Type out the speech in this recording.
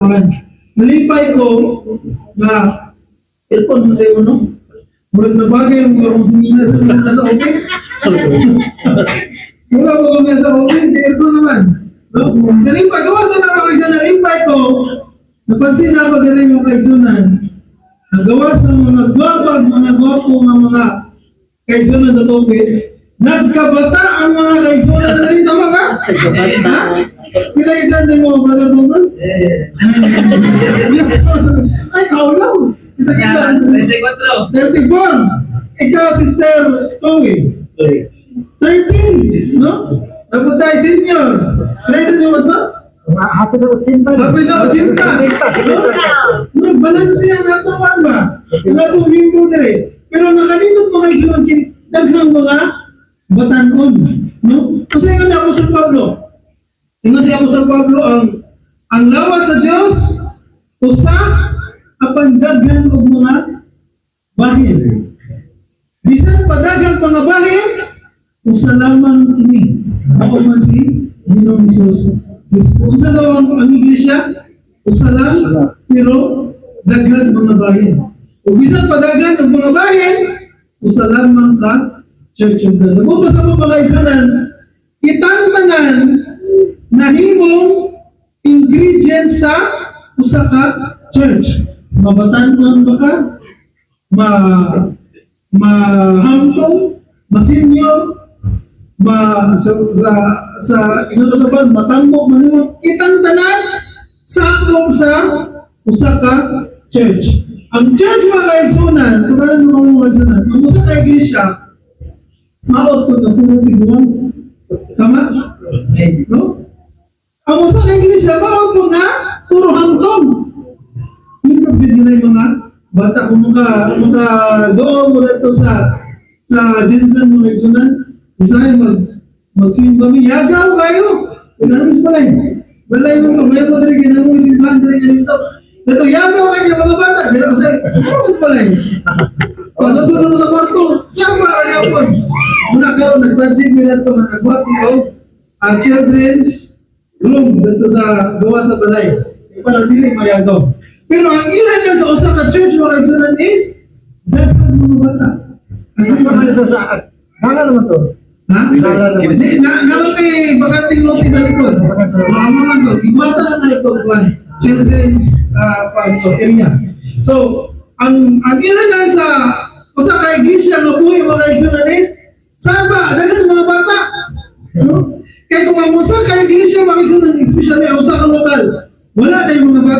Nalipay ko na earphone mo tayo, no? Murag na bagay yung mga kong sinina na nasa office. Mura ko kung nasa office, earphone naman. No? Nalipay, gawasan na ako isa nalipay ko. Napansin na ako na rin yung kaigsunan. Nagawa sa mga gwapag, mga gwapo, mga kaigsunan sa topic. Nagkabata ang mga kaigsunan na rin. Tama ka? Ha? Pinaitan din mo, Brother Tungkol? Ay, kaulaw. Kita-kita. 34. Ikaw, Sister Chloe. 13. No? Dapat tayo senior. Pinaitan niyo ba sa? Happy na 80. Happy na 80. Balance yan nato ba? Ang atong mimpo dire. Pero nakalitot mga igsunan kini daghang mga batanon, no? Kasi nga ako sa Pablo. Ingon si Apostol Pablo ang lawas sa Dios usa apan daghan og mga bahin. Bisan padaghang mga bahin usa lamang ini. Mao man si Ginoong Hesus Kristo. Unsa daw ang iglesia? Usa lang pero daghan mga bahin. Ug bisan padaghang og mga bahin usa lamang ka church of God. Mo basta mo mga igsunan, kitang tanan nahimong ingredient sa usa ka church. Mabatan-on ba ka? Mahamtong, masinyo, sa ino sa ban matambok manimo kitang tanan sakop sa usa ka church. Ang church mga kaigsunan, tugaran mo mga kaigsunan, ang usa ka iglesia maot ko na puro tiguan. Tama? No? Ang usa ka iglesia maot ko na puro hangtong. Hindi din na yung mga bata kung maka doon mo na ito sa Jensen mo kaigsunan. Usay magsimba mi yagaw kayo. Ano mas balay mo to, may mo diri kinamo simbahan diri ganito. Ito yagaw kayo mga bata, diri usay. Ano mas balay? Pasok sa kwarto, sama ra yapon. Muna karon nag-project mi nato nagbuhat ko children's room dito sa gawa sa balay. Para dili mayagaw. Pero ang ilan yan sa usa ka church mga igsunan is daghang mga bata. Ano sa Hala naman to. Ha? Naman may bakanting notice sa likod. Mga man to, iwata na na ito kuan children's area. So, ang ilan lang sa usa ka iglesia nga buhi mga igsunan is saba daghang mga bata. No? Kaya kung ang usa ka iglesia mga igsunan especially ang usa ka lokal, wala na yung mga bata.